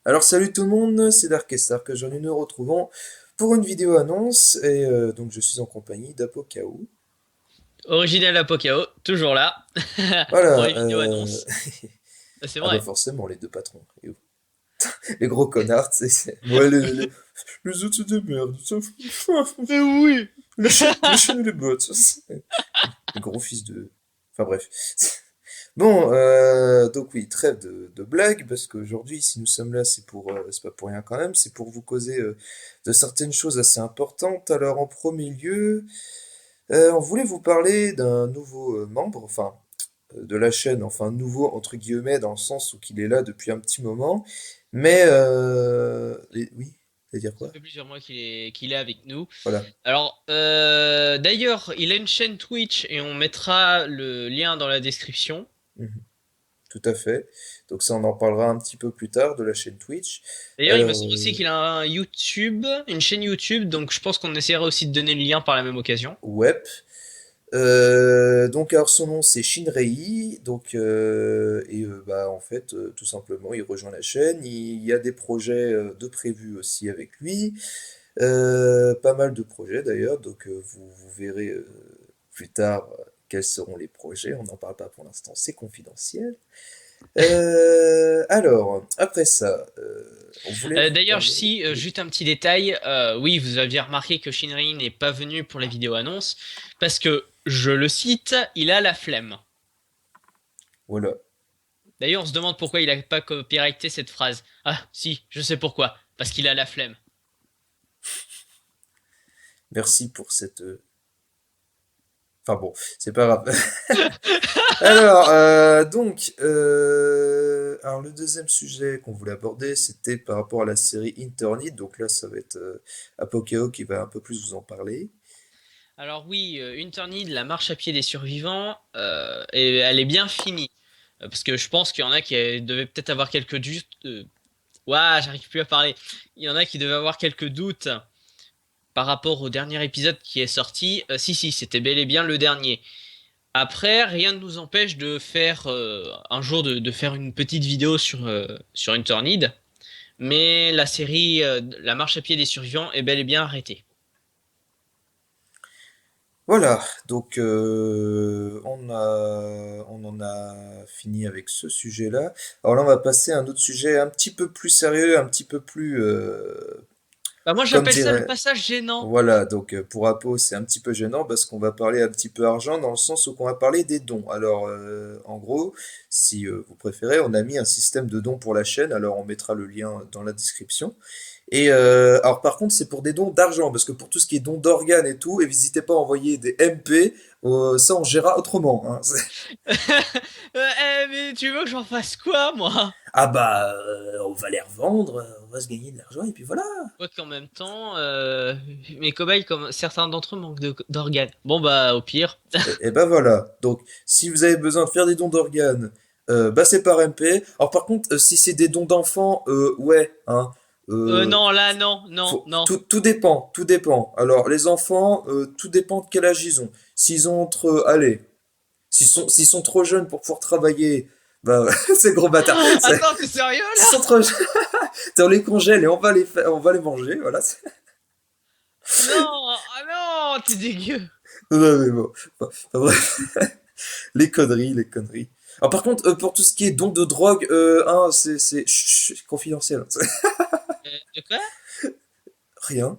Alors salut tout le monde, c'est Darkestar que j'en nous retrouvons pour une vidéo annonce et donc je suis en compagnie d'Apokao. Original Apocao, toujours là, pour Voilà, les vidéos annonces. C'est ah bah vrai. forcément les deux patrons, et où les gros connards, tu sais, ouais les autres c'est des merdes, Mais oui. lâchez-nous les bottes, les gros fils de... Enfin bref. Bon, donc oui, trêve de blagues, parce qu'aujourd'hui, si nous sommes là, c'est pas pour rien quand même, c'est pour vous causer de certaines choses assez importantes. Alors en premier lieu, on voulait vous parler d'un nouveau membre, enfin de la chaîne, enfin nouveau entre guillemets dans le sens où qu'il est là depuis un petit moment, mais oui, c'est-à-dire Ça quoi? fait plusieurs mois qu'il est avec nous. Voilà. Alors, d'ailleurs, il a une chaîne Twitch et on mettra le lien dans la description. Mhm. Tout à fait. Donc ça, on en parlera un petit peu plus tard de la chaîne Twitch. D'ailleurs, il me Alors, semble aussi qu'il a un YouTube, une chaîne YouTube, donc je pense qu'on essaiera aussi de donner le lien par la même occasion. web. Donc alors son nom c'est Shinrei, donc bah en fait tout simplement il rejoint la chaîne, il y a des projets de prévus aussi avec lui, pas mal de projets d'ailleurs, donc vous verrez plus tard quels seront les projets, on n'en parle pas pour l'instant, c'est confidentiel. Alors après ça, on voulait vous D'ailleurs, parler, si, oui, juste un petit détail, oui, vous aviez remarqué que Shinrei n'est pas venu pour les vidéos annonces, parce que, je le cite, il a la flemme. voilà. D'ailleurs, on se demande pourquoi il a pas copyrighté cette phrase. Ah, si, je sais pourquoi. Parce qu'il a la flemme. Merci pour cette enfin bon, c'est pas grave. Alors, alors le deuxième sujet qu'on voulait aborder, c'était par rapport à la série Interned. Donc là, ça va être Apokao qui va un peu plus vous en parler. Alors oui, une tournée de la marche à pied des survivants, et elle est bien finie. Parce que je pense qu'il y en a qui devaient peut-être avoir quelques doutes. Ouah, j'arrive plus à parler. Il y en a qui devaient avoir quelques doutes par rapport au dernier épisode qui est sorti. Si, si, c'était bel et bien le dernier. Après, rien ne nous empêche de faire un jour de faire une petite vidéo sur Unturned, mais la série La marche à pied des survivants est bel et bien arrêtée. Voilà, donc on en a fini avec ce sujet-là. Alors là, on va passer à un autre sujet un petit peu plus sérieux, un petit peu plus, Bah moi comme j'appelle ça le dirait, passage gênant. voilà, donc pour Apo, c'est un petit peu gênant parce qu'on va parler un petit peu argent dans le sens où on va parler des dons. Alors, en gros, si vous préférez, on a mis un système de dons pour la chaîne, alors on mettra le lien dans la description. Et alors par contre, c'est pour des dons d'argent, parce que pour tout ce qui est dons d'organes et tout, et n'hésitez pas à envoyer des MP, ça on gérera autrement, hein. Mais tu veux que j'en fasse quoi moi? Ah bah, on va les revendre, on va se gagner de l'argent, et puis voilà. Quoi qu'en même temps, mes cobayes, comme certains d'entre eux, manquent d'organes. Bon bah au pire. Et ben voilà. Donc, si vous avez besoin de faire des dons d'organes, bah c'est par MP. Alors par contre, si c'est des dons d'enfants, ouais, hein, euh, Non là non, non, non. tout dépend, tout dépend. Alors les enfants, tout dépend de quel âge ils ont. S'ils ont entre, allez, s'ils sont trop jeunes pour pouvoir travailler, bah c'est gros bâtard. Attends, t'es sérieux S'ils là? sont trop jeunes, on les congèle et on va les manger, voilà. Non, ah non, t'es dégueu. Non, mais bon, enfin, bref, les conneries, les conneries. Alors par contre, pour tout ce qui est don de drogue, hein, chut, chut, confidentiel. De quoi? Rien.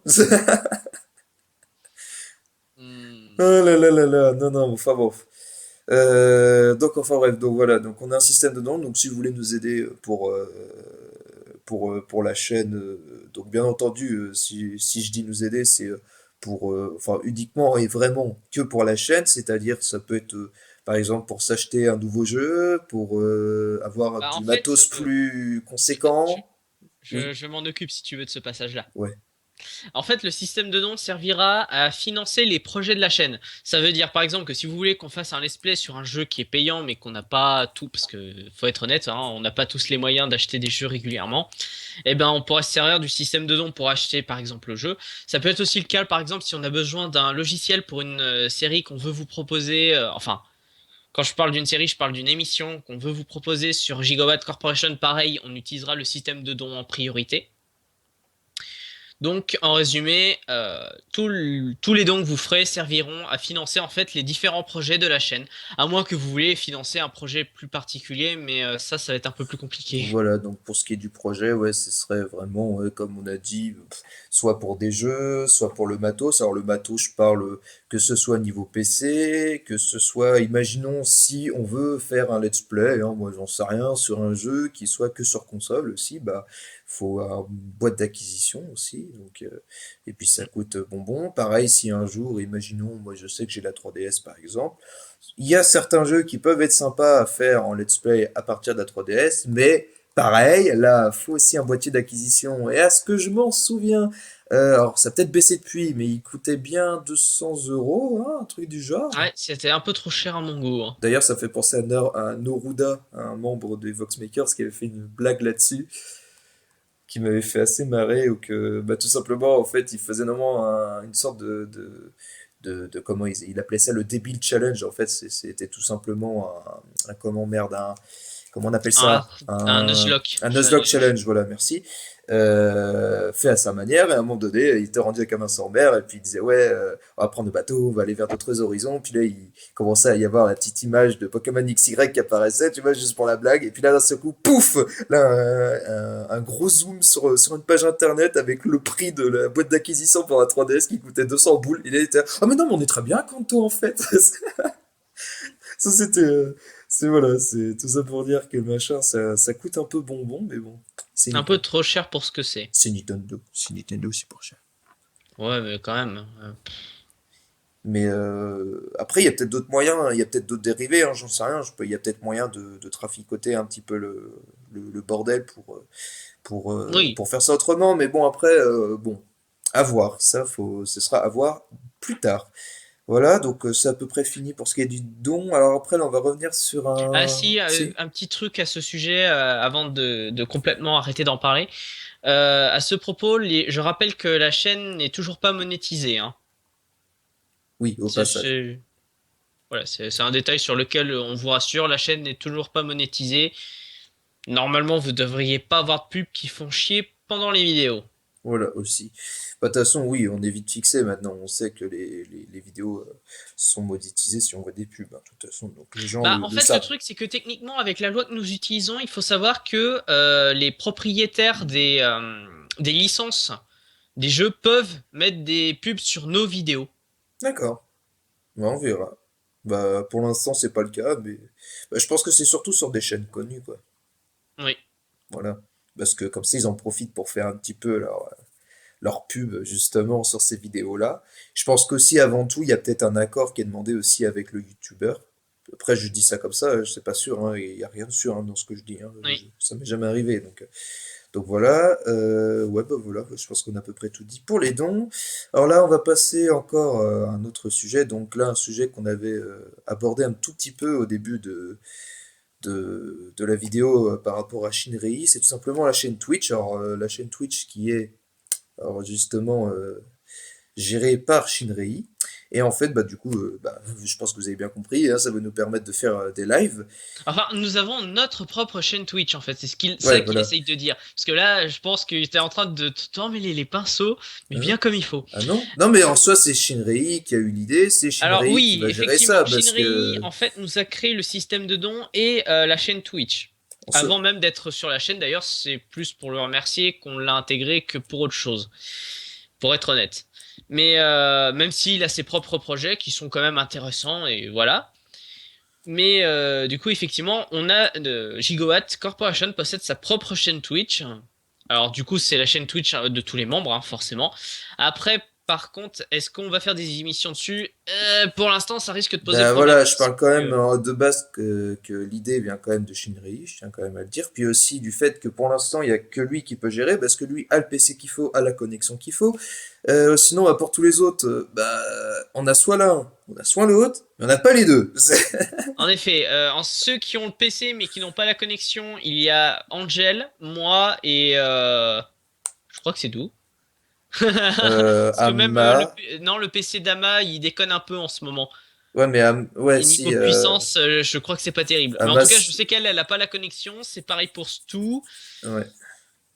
Hmm. Oh là là là là, non, non, enfin bon. Donc enfin bref, donc voilà, donc on a un système de dons, donc si vous voulez nous aider pour la chaîne, donc bien entendu, si je dis nous aider, c'est pour, enfin uniquement et vraiment que pour la chaîne, c'est-à-dire ça peut être par exemple pour s'acheter un nouveau jeu, pour avoir Bah en du fait, matos plus je, je, conséquent. Oui, je m'en occupe si tu veux de ce passage-là. ouais. En fait, le système de dons servira à financer les projets de la chaîne. Ça veut dire par exemple que si vous voulez qu'on fasse un let's play sur un jeu qui est payant mais qu'on n'a pas tout, parce que faut être honnête, hein, on n'a pas tous les moyens d'acheter des jeux régulièrement, eh ben on pourra se servir du système de dons pour acheter par exemple le jeu. Ça peut être aussi le cas par exemple si on a besoin d'un logiciel pour une série qu'on veut vous proposer, enfin Quand je parle d'une série, je parle d'une émission qu'on veut vous proposer sur Gigawatt Corporation. Pareil, on utilisera le système de dons en priorité. Donc, en résumé, tous les dons que vous ferez serviront à financer en fait les différents projets de la chaîne. À moins que vous voulez financer un projet plus particulier, mais ça va être un peu plus compliqué. Voilà, donc pour ce qui est du projet, ouais, ce serait vraiment, ouais, comme on a dit, soit pour des jeux, soit pour le matos. Alors le matos, je parle que ce soit niveau PC, que ce soit, imaginons si on veut faire un let's play, hein, moi j'en sais rien, sur un jeu qui soit que sur console aussi, bah faut avoir une boîte d'acquisition aussi, donc et puis ça coûte bonbon. Pareil, si un jour, imaginons, moi je sais que j'ai la 3DS par exemple. Il y a certains jeux qui peuvent être sympas à faire en let's play à partir de la 3DS, mais pareil, là, faut aussi un boîtier d'acquisition. Et à ce que je m'en souviens, alors ça a peut-être baissé depuis, mais il coûtait bien 200 €, hein, un truc du genre. Ouais, c'était un peu trop cher à mon goût, hein. D'ailleurs, ça fait penser à Noruda, un membre des Voxmakers, qui avait fait une blague là-dessus, qui m'avait fait assez marrer, ou que, bah, tout simplement, en fait, il faisait normalement une sorte comment il appelait ça, le débile challenge. En fait, c'était tout simplement comment merde, comment on appelle Un, ça, un Nuzlocke. un Nuzlocke challenge, voilà, merci. Fait à sa manière, et à un moment donné, il était rendu avec un main sans mer, et puis il disait, ouais, on va prendre le bateau, on va aller vers d'autres horizons, puis là, il commençait à y avoir la petite image de Pokémon XY qui apparaissait, tu vois, juste pour la blague, et puis là, d'un seul coup, pouf, là, un gros zoom sur une page internet avec le prix de la boîte d'acquisition pour la 3DS qui coûtait 200 boules. Il était, ah mais non, mais on est très bien Kanto en fait. Ça c'était, c'est voilà, c'est tout ça pour dire que le machin, ça coûte un peu bonbon, mais bon, c'est Un peu Nintendo. trop cher pour ce que c'est. C'est Nintendo, c'est pour cher. Ouais, mais quand même. Mais après, il y a peut-être d'autres moyens, hein, il y a peut-être d'autres dérivés, hein, j'en sais rien. Il y a peut-être moyen de traficoter un petit peu le bordel Oui. pour faire ça autrement. Mais bon, après, bon, à voir. Ça, ce sera à voir plus tard. Voilà, donc c'est à peu près fini pour ce qui est du don. Alors après, là, on va revenir sur Ah un... si, Si? un petit truc à ce sujet avant de complètement arrêter d'en parler. À ce propos, je rappelle que la chaîne n'est toujours pas monétisée, hein. Oui, au C'est, passage. c'est- voilà, c'est un détail sur lequel on vous rassure, la chaîne n'est toujours pas monétisée. Normalement, vous devriez pas avoir de pubs qui font chier pendant les vidéos. Voilà, aussi. Bah, de toute façon, oui, on est vite fixé maintenant. On sait que les vidéos sont monétisées si on voit des pubs, hein, de toute façon. Donc les gens Bah, en le fait, le savent. truc, c'est que techniquement, avec la loi que nous utilisons, il faut savoir que les propriétaires des licences des jeux peuvent mettre des pubs sur nos vidéos. D'accord. Bah, on verra. Bah, pour l'instant, c'est pas le cas, mais bah, je pense que c'est surtout sur des chaînes connues, quoi. Oui. Voilà. Parce que comme ça, ils en profitent pour faire un petit peu leur pub, justement, sur ces vidéos-là. Je pense qu'aussi, avant tout, il y a peut-être un accord qui est demandé aussi avec le youtubeur. Après, je dis ça comme ça, je sais pas sûr, hein, il n'y a rien de sûr, hein, dans ce que je dis, hein, Oui. ça m'est jamais arrivé, donc voilà, ouais, bah voilà, je pense qu'on a à peu près tout dit pour les dons. Alors là, on va passer encore à un autre sujet, donc là, un sujet qu'on avait abordé un tout petit peu au début de la vidéo par rapport à Shinrei, c'est tout simplement la chaîne Twitch. Alors, la chaîne Twitch qui est, alors justement, gérée par Shinrei. Et en fait, bah, du coup, bah, je pense que vous avez bien compris, hein, ça va nous permettre de faire des lives. Enfin, nous avons notre propre chaîne Twitch, en fait. Ouais, Ça qu'il voilà. essaye de dire. Parce que là, je pense qu'il était en train de t'emmêler les pinceaux, mais Hein. bien comme il faut. Ah non? Non, mais en soi, c'est Shinrei qui a eu l'idée, c'est Alors Shinrei qui oui, va gérer effectivement, ça, parce Shinrei, que en fait, nous a créé le système de dons et la chaîne Twitch. on se... Avant même d'être sur la chaîne, d'ailleurs, c'est plus pour le remercier qu'on l'a intégré que pour autre chose, pour être honnête. Mais même s'il a ses propres projets qui sont quand même intéressants et voilà. Mais du coup, effectivement, on a Gigawatt Corporation possède sa propre chaîne Twitch. Alors du coup, c'est la chaîne Twitch de tous les membres, hein, forcément. Après, par contre, est-ce qu'on va faire des émissions dessus? Pour l'instant, ça risque de poser Ben problème voilà, je parce parle quand même que de base que l'idée vient quand même de Shinrei, je tiens quand même à le dire. Puis aussi du fait que pour l'instant, il y a que lui qui peut gérer, parce que lui a le PC qu'il faut, a la connexion qu'il faut. Sinon, bah, pour tous les autres, bah, on a soit l'un, on a soit l'autre, mais on n'a pas les deux. en effet, en ceux qui ont le PC mais qui n'ont pas la connexion, il y a Angel, moi et je crois que c'est tout. Parce que même Ama, non, le PC d'Ama, il déconne un peu en ce moment. Ouais, mais ouais, Et niveau si, puissance, je crois que c'est pas terrible. Mais en tout cas, je Hamas, sais qu'elle, elle a pas la connexion. C'est pareil pour Stu. ouais.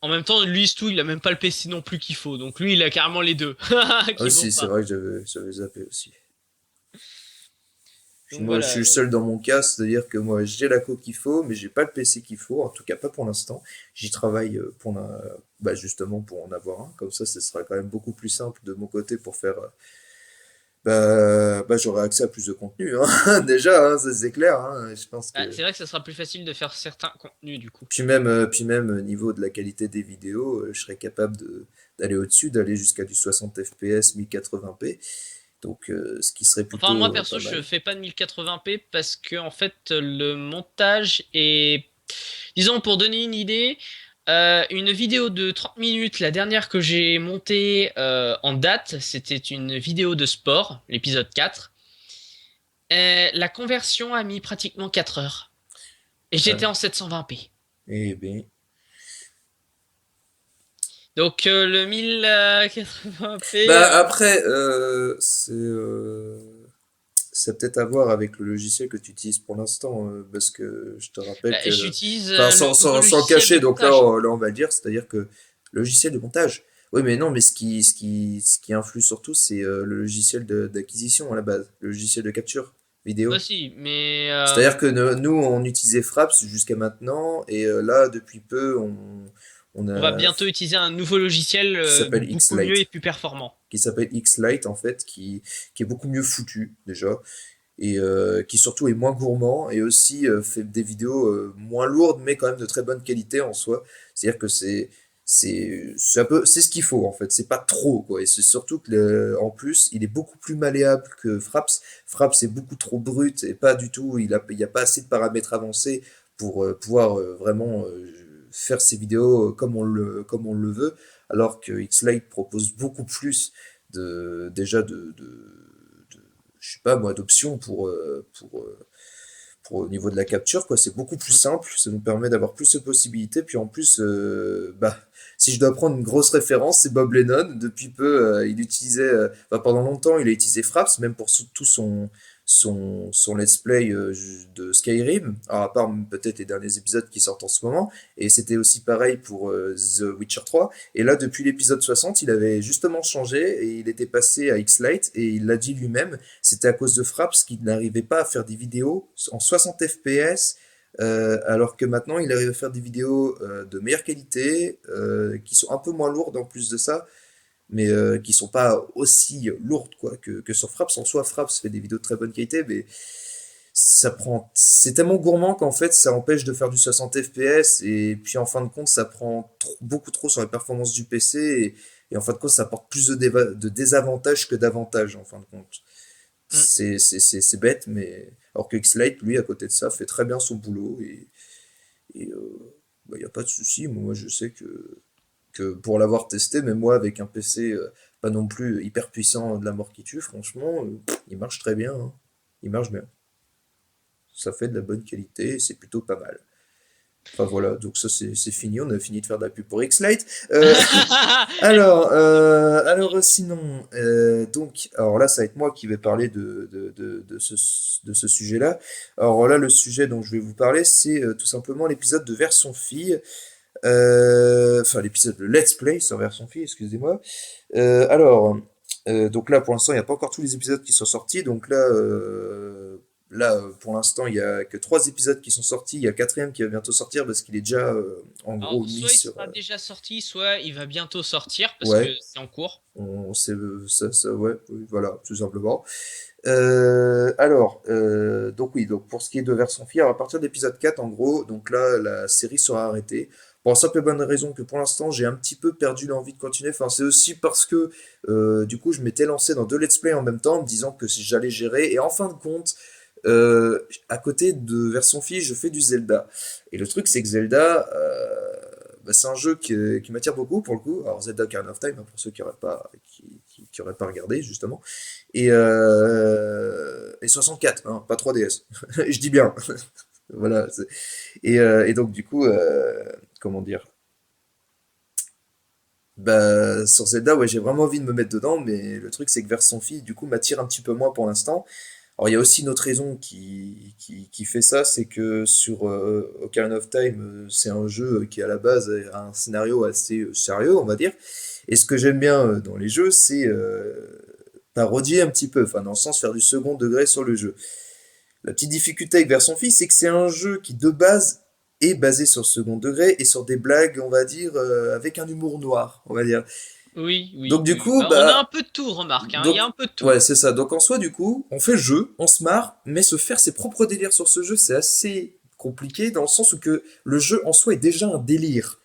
En même temps, lui, Stu, il a même pas le PC non plus qu'il faut. Donc lui, il a carrément les deux qui vont Aussi, c'est pas. vrai que j'avais zappé aussi. Puis Donc moi, je suis voilà. le seul dans mon cas, c'est-à-dire que moi, j'ai la co qu'il faut, mais j'ai pas le PC qu'il faut, en tout cas pas pour l'instant. J'y travaille bah, justement pour en avoir un, comme ça, ce sera quand même beaucoup plus simple de mon côté pour faire. Bah, j'aurai accès à plus de contenu, hein. Déjà, hein, ça c'est clair, hein. Je pense Ah, que. c'est vrai que ça sera plus facile de faire certains contenus du coup. Puis même au niveau de la qualité des vidéos, je serais capable d'aller au-dessus, d'aller jusqu'à du 60 FPS 1080p. Donc, ce qui serait Enfin, moi plutôt perso, pas je mal. fais pas de 1080p parce que en fait, le montage est, disons, pour donner une idée, une vidéo de 30 minutes, la dernière que j'ai montée en date, c'était une vidéo de sport, l'épisode 4. La conversion a mis pratiquement 4 heures. Et Ah, j'étais en 720p. eh bien. Donc le 1080p, Bah après, ça a peut-être à voir avec le logiciel que tu utilises pour l'instant, parce que je te rappelle bah, que, j'utilise enfin, le nouveau sans le logiciel de cacher, donc là, montage. là, on va le dire, c'est-à-dire que logiciel de montage. Oui, mais non, mais ce qui influe surtout, c'est le logiciel d'acquisition à la base, le logiciel de capture vidéo. Aussi, mais C'est-à-dire que nous, on utilisait Fraps jusqu'à maintenant, et là, depuis peu, on on va a bientôt utiliser un nouveau logiciel qui s'appelle beaucoup mieux et Xlite, plus performant. Xlite en fait, qui est beaucoup mieux foutu déjà et qui surtout est moins gourmand et aussi fait des vidéos moins lourdes mais quand même de très bonne qualité en soi. C'est-à-dire que c'est ce qu'il faut en fait, c'est pas trop quoi et c'est surtout que en plus, il est beaucoup plus malléable que Fraps. Fraps est beaucoup trop brut et pas du tout, il y a pas assez de paramètres avancés pour pouvoir vraiment faire ses vidéos comme on le veut alors que Xlite propose beaucoup plus déjà je sais pas moi, d'options pour au niveau de la capture, quoi. C'est beaucoup plus simple, ça nous permet d'avoir plus de possibilités. Puis en plus, bah, si je dois prendre une grosse référence, c'est Bob Lennon. Depuis peu, il utilisait, bah, pendant longtemps, il a utilisé Fraps, même pour tout son let's play de Skyrim, alors à part peut-être les derniers épisodes qui sortent en ce moment. Et c'était aussi pareil pour The Witcher 3. Et là, depuis l'épisode 60, il avait justement changé et il était passé à X-Lite et il l'a dit lui-même, c'était à cause de Fraps qu'il n'arrivait pas à faire des vidéos en 60 FPS, alors que maintenant il arrive à faire des vidéos de meilleure qualité, qui sont un peu moins lourdes en plus de ça, mais qui sont pas aussi lourdes quoi que sur Fraps. En soi, Fraps fait des vidéos de très bonne qualité, mais c'est tellement gourmand qu'en fait ça empêche de faire du 60 FPS et puis en fin de compte ça prend beaucoup trop sur les performances du PC et en fin de compte ça apporte plus de désavantages que d'avantages en fin de compte. Mm. C'est bête, mais alors que Xlite, lui, à côté de ça, fait très bien son boulot et bah, y a pas de souci. Moi, je sais que pour l'avoir testé, même moi, avec un PC pas non plus hyper puissant de la mort qui tue, franchement, il marche très bien, hein. Il marche bien. Ça fait de la bonne qualité et c'est plutôt pas mal. Enfin voilà, donc ça c'est fini, on a fini de faire de la pub pour Xlite. Alors sinon, donc, alors là, ça va être moi qui vais parler de ce sujet-là. Alors là, le sujet dont je vais vous parler, c'est tout simplement l'épisode de version fille. Enfin, l'épisode de Let's Play sur version fille, excusez-moi. Donc là, pour l'instant, il n'y a pas encore tous les épisodes qui sont sortis. Donc là, pour l'instant, il y a que 3 épisodes qui sont sortis. Il y a le quatrième qui va bientôt sortir parce qu'il est déjà, en gros, Alors, mis soit il sur. sera déjà sorti, soit il va bientôt sortir parce que Ouais, c'est en cours. ouais, oui, voilà, tout simplement. Donc oui, donc pour ce qui est de version fille, alors à partir d'épisode 4, en gros, donc là, la série sera arrêtée. Pour la simple et bonne raison que pour l'instant, j'ai un petit peu perdu l'envie de continuer. Enfin, c'est aussi parce que, du coup, je m'étais lancé dans 2 let's play en même temps, en me disant que j'allais gérer. Et en fin de compte, à côté de version fille, je fais du Zelda. Et le truc, c'est que Zelda, bah, c'est un jeu qui m'attire beaucoup pour le coup. Alors Zelda Ocarina of Time, hein, pour ceux qui auraient pas regardé justement. Et 64, hein, pas 3DS. Je dis bien. Voilà. Et donc du coup, comment dire? Bah, sur Zelda, ouais, j'ai vraiment envie de me mettre dedans, mais le truc c'est que version fille, du coup, m'attire un petit peu moins pour l'instant. Alors il y a aussi une autre raison qui fait ça, c'est que sur Ocarina of Time, c'est un jeu qui à la base a un scénario assez sérieux, on va dire. Et ce que j'aime bien dans les jeux, c'est parodier un petit peu, enfin dans le sens faire du second degré sur le jeu. La petite difficulté avec Version Fille, c'est que c'est un jeu qui de base est basé sur le second degré et sur des blagues, on va dire, avec un humour noir, on va dire. Oui, oui, Donc du oui. coup, Bah, on a un bah, peu de tout, remarque, hein. Il y donc, a un peu de tout. ouais, c'est ça. Donc en soi, du coup, on fait le jeu, on se marre, mais se faire ses propres délires sur ce jeu, c'est assez compliqué dans le sens où que le jeu en soi est déjà un délire.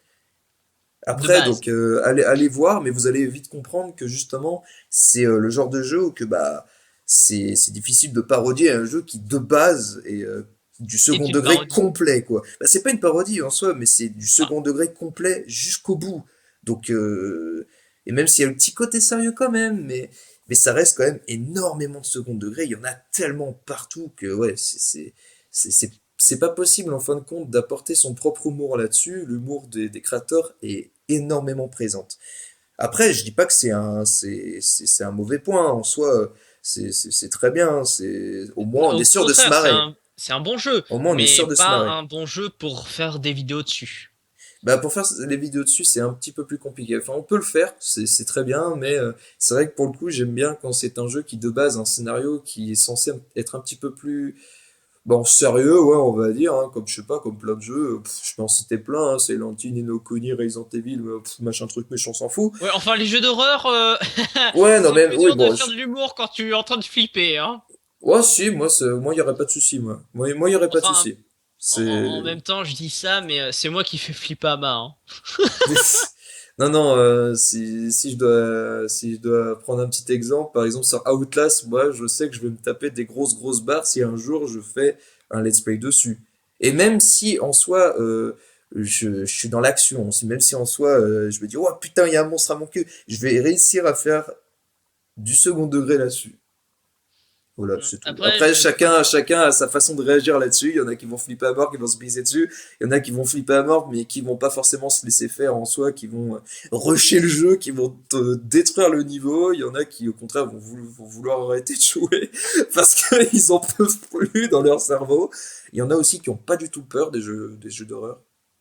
De Après, base. donc, allez voir, mais vous allez vite comprendre que justement, c'est le genre de jeu où que bah, c'est difficile de parodier un jeu qui de base est du second Est une degré parodie. complet, quoi. Bah, c'est pas une parodie en soi, mais c'est du Enfin, second degré complet jusqu'au bout. Donc, et même s'il y a le petit côté sérieux quand même, mais ça reste quand même énormément de second degré. Il y en a tellement partout que ouais, c'est pas possible en fin de compte d'apporter son propre humour là-dessus. L'humour des créateurs est énormément présente. Après, je dis pas que c'est un mauvais point en soi. C'est très bien. C'est au moins on est au sûr de se contraire, marrer. c'est un bon jeu, Au moins on est mais sûr de se pas marrer. un bon jeu pour faire des vidéos dessus. Bah pour faire les vidéos dessus, c'est un petit peu plus compliqué. Enfin, on peut le faire, c'est très bien, mais c'est vrai que pour le coup, j'aime bien quand c'est un jeu qui de base un scénario qui est censé être un petit peu plus bon, sérieux, ouais, on va dire, hein, comme je sais pas, comme plein de jeux, je peux en citer plein, hein, c'est Lantine, Ni no Kuni, Resident Evil, machin truc, mais on s'en fout. Ouais, enfin, les jeux d'horreur, Ouais, non, c'est mais plus oui, dur de bon, faire de l'humour quand tu es en train de flipper, hein. ouais, si, moi, y aurait pas de souci, moi, y aurait pas de Enfin, souci. en C'est, même temps, je dis ça, mais c'est moi qui fais flipper à main, hein. non, non, si je dois prendre un petit exemple, par exemple sur Outlast, moi, je sais que je vais me taper des grosses barres si un jour je fais un let's play dessus. Et même si en soi, je suis dans l'action, même si en soi, je me dis, oh putain, il y a un monstre à mon cul, je vais réussir à faire du second degré là-dessus. Voilà, c'est tout. Après, Après, chacun a sa façon de réagir là-dessus. Il y en a qui vont flipper à mort, qui vont se briser dessus. Il y en a qui vont flipper à mort, mais qui vont pas forcément se laisser faire en soi, qui vont rusher le jeu, qui vont détruire le niveau. Il y en a qui, au contraire, vont vouloir arrêter de jouer parce qu'ils en peuvent plus dans leur cerveau. Il y en a aussi qui ont pas du tout peur des jeux d'horreur.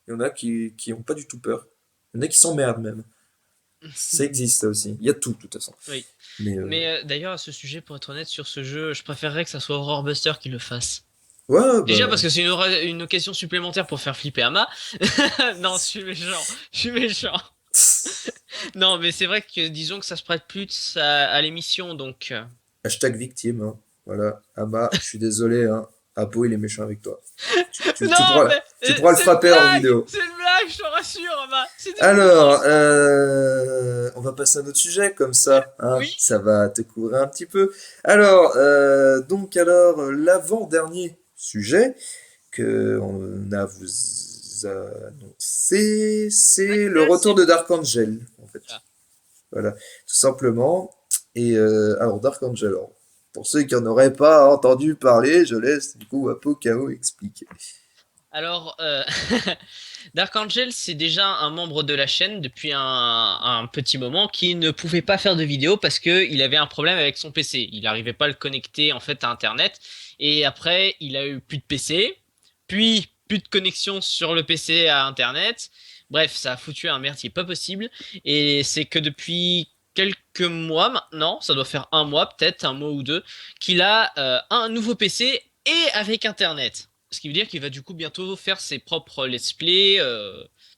Il y en a qui ont pas du tout peur. Il y en a qui s'emmerdent même. Ça existe, ça aussi. Il y a tout, de toute façon. oui. Mais, Mais d'ailleurs, à ce sujet, pour être honnête, sur ce jeu, je préférerais que ça soit Horror Buster qui le fasse. ouais, Déjà bah, parce que c'est une occasion supplémentaire pour faire flipper Ama. Non, je suis méchant. Je suis méchant. Non, mais c'est vrai que disons que ça se prête plus à l'émission, donc. Hashtag victime, hein. Voilà. Ama, je suis désolé, hein. Apo, il est méchant avec toi. Non, mais Tu pourras le c'est une frapper hors blague! vidéo. C'est une blague, je te rassure, Ama! C'est une Alors, blague! on va passer à un autre sujet, comme ça, hein. Oui? Ça va te couvrir un petit peu. Alors, l'avant-dernier sujet que on a vous annoncé, c'est le Yes, retour c'est de Dark Angel, en fait. ça. Voilà, tout simplement. Et alors, Dark Angel, alors, pour ceux qui n'en auraient pas entendu parler, je laisse du coup Apo Kao expliquer. Alors, Dark Angel, c'est déjà un membre de la chaîne depuis un petit moment qui ne pouvait pas faire de vidéo parce que il avait un problème avec son PC. Il n'arrivait pas à le connecter en fait à Internet. Et après, il a eu plus de PC, puis plus de connexion sur le PC à Internet. Bref, ça a foutu un merdier pas possible. Et c'est que depuis quelques mois maintenant, ça doit faire un mois peut-être, un mois ou deux, qu'il a un nouveau PC et avec Internet. Ce qui veut dire qu'il va du coup bientôt faire ses propres let's play.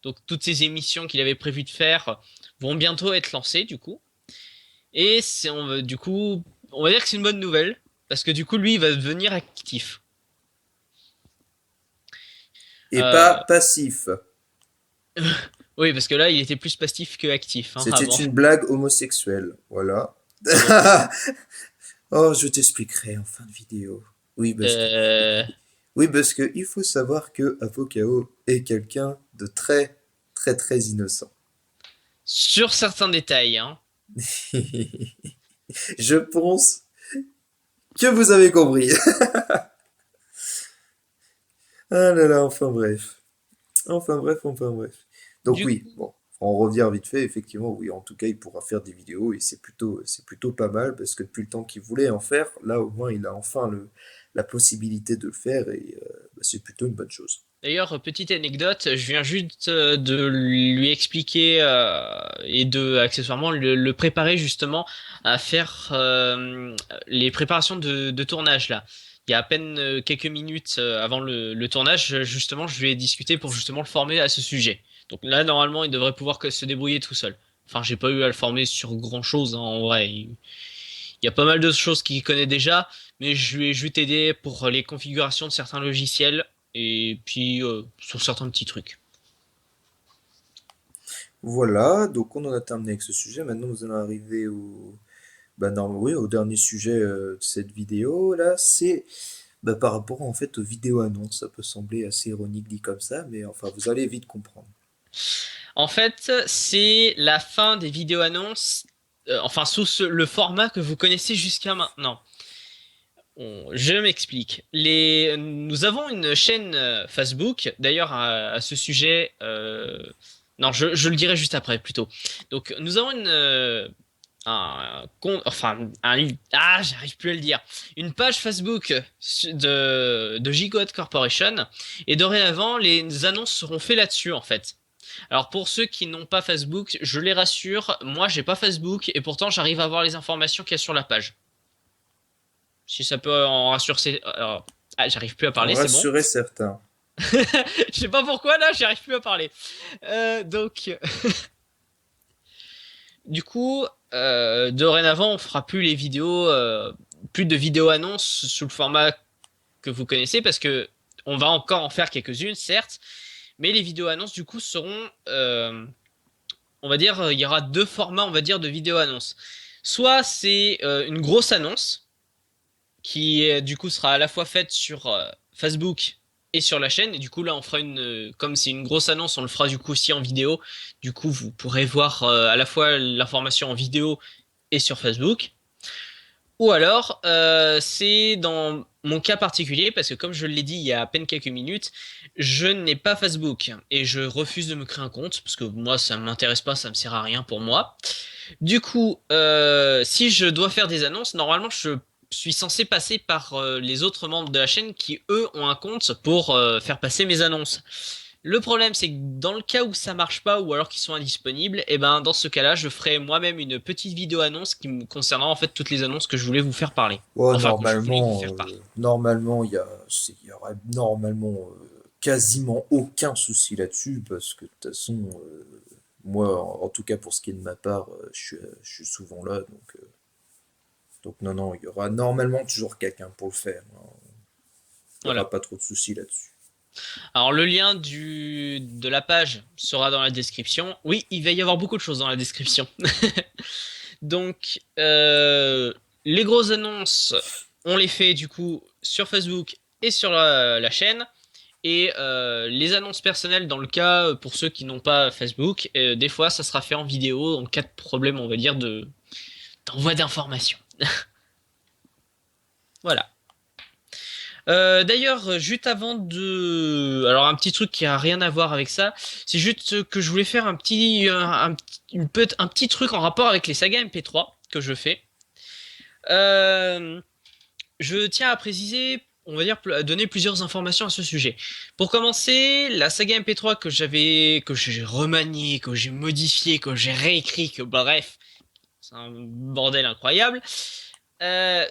Donc toutes ces émissions qu'il avait prévu de faire vont bientôt être lancées du coup. Et du coup, on va dire que c'est une bonne nouvelle. Parce que du coup, lui, il va devenir actif. Et pas Euh, passif. oui, parce que là, il était plus passif que actif hein, C'était avant. une blague homosexuelle. Voilà. Donc, Oh, je t'expliquerai en fin de vidéo. Oui, parce que, euh, oui, parce que il faut savoir que Apo Kao est quelqu'un de très innocent. sur certains détails, hein. Je pense que vous avez compris. Ah là là, enfin bref. Enfin bref. Donc Du oui, coup, bon. en revenir vite fait, effectivement, oui, en tout cas, il pourra faire des vidéos et c'est plutôt pas mal parce que depuis le temps qu'il voulait en faire, là, au moins, il a enfin la possibilité de le faire et bah, c'est plutôt une bonne chose. D'ailleurs, petite anecdote, je viens juste de lui expliquer et de accessoirement le préparer justement à faire les préparations de tournage là. Il y a à peine quelques minutes avant le tournage, justement, je lui ai discuté pour justement le former à ce sujet. Donc là, normalement, il devrait pouvoir se débrouiller tout seul. Enfin, j'ai pas eu à le former sur grand chose, hein, en vrai. Il y a pas mal de choses qu'il connaît déjà, mais je lui ai juste aidé pour les configurations de certains logiciels et puis sur certains petits trucs. Voilà, donc on en a terminé avec ce sujet. Maintenant, nous allons arriver bah non, oui, au dernier sujet de cette vidéo là, c'est bah, par rapport en fait aux vidéos annonces. Ça peut sembler assez ironique dit comme ça, mais enfin, vous allez vite comprendre. En fait, c'est la fin des vidéos annonces, enfin sous le format que vous connaissez jusqu'à maintenant. Je m'explique. Nous avons une chaîne Facebook, d'ailleurs à ce sujet, non, je le dirai juste après plutôt. Donc nous avons un compte, enfin, j'arrive plus à le dire. Une page Facebook de Gigot Corporation. Et dorénavant, les annonces seront faites là-dessus, en fait. Alors, pour ceux qui n'ont pas Facebook, je les rassure, moi, j'ai pas Facebook et pourtant, j'arrive à voir les informations qu'il y a sur la page. Si ça peut en rassurer. J'arrive plus à En parler, c'est bon. rassurer certains. Je sais pas pourquoi, là, j'arrive plus à parler. Donc, du coup, dorénavant, on fera plus les vidéos, plus de vidéos annonces sous le format que vous connaissez parce que on va encore en faire quelques-unes, certes, mais les vidéos annonces du coup seront, on va dire, il y aura deux formats, on va dire, de vidéos annonces. Soit c'est une grosse annonce qui du coup sera à la fois faite sur Facebook et sur la chaîne. Et du coup là on fera comme c'est une grosse annonce, on le fera du coup aussi en vidéo. Du coup vous pourrez voir à la fois l'information en vidéo et sur Facebook. Ou alors, c'est dans mon cas particulier, parce que comme je l'ai dit il y a à peine quelques minutes, je n'ai pas Facebook et je refuse de me créer un compte, parce que moi ça ne m'intéresse pas, ça me sert à rien pour moi. Du coup, si je dois faire des annonces, normalement je suis censé passer par les autres membres de la chaîne qui, eux, ont un compte pour faire passer mes annonces. Le problème, c'est que dans le cas où ça marche pas ou alors qu'ils sont indisponibles, et ben dans ce cas-là, je ferai moi-même une petite vidéo annonce qui me concernera en fait toutes les annonces que je voulais vous faire parler. Oh, Enfin, que je voulais vous faire parler. normalement, il y aurait normalement quasiment aucun souci là-dessus parce que de toute façon, moi, en tout cas pour ce qui est de ma part, je suis souvent là, donc non, non, il y aura normalement toujours quelqu'un pour le faire, hein. Il n'y Voilà. aura pas trop de soucis là-dessus. Alors le lien de la page sera dans la description. Oui, il va y avoir beaucoup de choses dans la description. Donc, les grosses annonces, on les fait du coup sur Facebook et sur la chaîne. Et les annonces personnelles, dans le cas pour ceux qui n'ont pas Facebook, des fois ça sera fait en vidéo en cas de problème, on va dire, d'envoi d'informations. Voilà. D'ailleurs, juste avant de... Alors un petit truc qui a rien à voir avec ça, c'est juste que je voulais faire un petit truc en rapport avec les sagas MP3 que je fais. Euh, je tiens à préciser, on va dire, à donner plusieurs informations à ce sujet. Pour commencer, la saga MP3 que j'ai remanié, que j'ai modifié, que j'ai réécrit, que bref, c'est un bordel incroyable.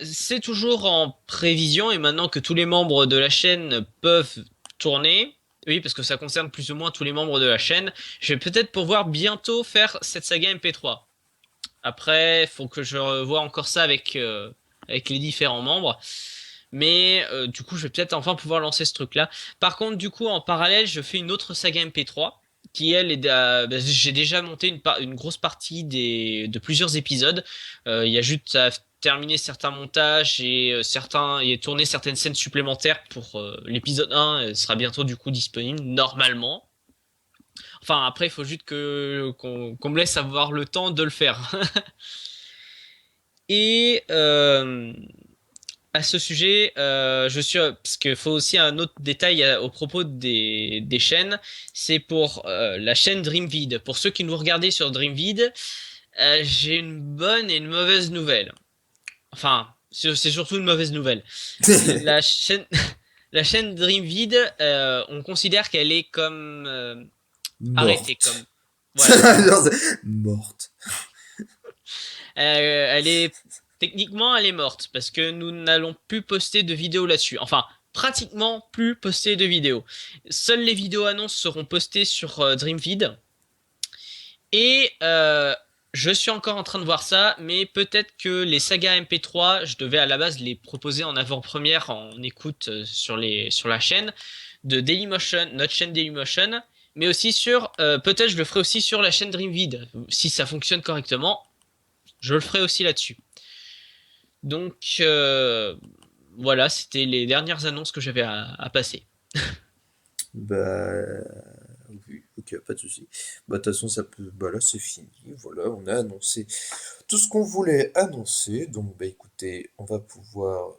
C'est toujours en prévision et maintenant que tous les membres de la chaîne peuvent tourner, oui, parce que ça concerne plus ou moins tous les membres de la chaîne, je vais peut-être pouvoir bientôt faire cette saga MP3. Après, faut que je revoie encore ça avec les différents membres. Mais du coup, je vais peut-être enfin pouvoir lancer ce truc-là. Par contre, du coup, en parallèle, je fais une autre saga MP3 qui, elle, j'ai déjà monté une grosse partie de plusieurs épisodes. Il y a juste à terminer certains montages et tourner certaines scènes supplémentaires pour l'épisode 1. Elle sera bientôt du coup disponible, normalement. Enfin, après, il faut juste qu'on me laisse avoir le temps de le faire. Et à ce sujet, je suis parce qu'il faut aussi un autre détail au propos des chaînes, c'est pour la chaîne Dreamvid. Pour ceux qui nous regardaient sur Dreamvid, j'ai une bonne et une mauvaise nouvelle. Enfin, c'est surtout une mauvaise nouvelle. La chaîne, la chaîne Dreamvid, on considère qu'elle est comme arrêtée, comme Morte. voilà. Genre, morte. Elle est techniquement elle est morte parce que nous n'allons plus poster de vidéos là-dessus. Enfin, pratiquement plus poster de vidéos. Seules les vidéos annonces seront postées sur Dreamfeed et je suis encore en train de voir ça, mais peut-être que les sagas MP3, je devais à la base les proposer en avant-première en écoute sur la chaîne de Dailymotion, notre chaîne Dailymotion, mais aussi sur peut-être je le ferai aussi sur la chaîne Dreamvid si ça fonctionne correctement. Je le ferai aussi là-dessus. Donc voilà, c'était les dernières annonces que j'avais à passer. Bah, oui, ok, pas de souci. Bah, de toute façon, ça peut. Bah, là, c'est fini. Voilà, on a annoncé tout ce qu'on voulait annoncer. Donc, bah, écoutez, on va pouvoir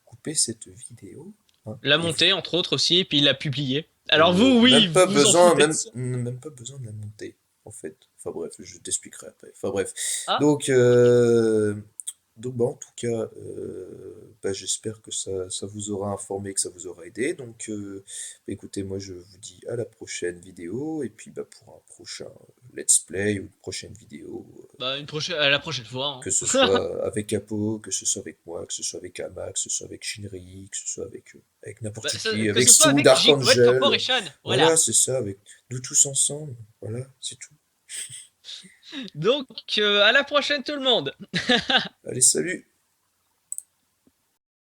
couper cette vidéo, hein, La et montée, entre autres aussi, et puis la publier. Alors ou, vous, oui, même pas vous vous en besoin, foutez de même, ça. même pas besoin de la monter, en fait. Enfin bref, je t'expliquerai après. Enfin bref. Ah, Donc, ok. bah, en tout cas, bah, j'espère que ça vous aura informé, que ça vous aura aidé. Donc, bah, écoutez, moi je vous dis à la prochaine vidéo, et puis bah, pour un prochain let's play ou une prochaine vidéo, Bah, à la prochaine fois. que ce Hein. soit avec Apo, que ce soit avec moi, que ce soit avec Ama, que ce soit avec Shinri, que ce soit avec Bah, n'importe qui, que avec ce soit Sue, avec Gigawatt Darkangel. Corporation. Voilà, Voilà. c'est ça, avec nous tous ensemble. Voilà, c'est tout. Donc, à la prochaine tout le monde. Allez, salut!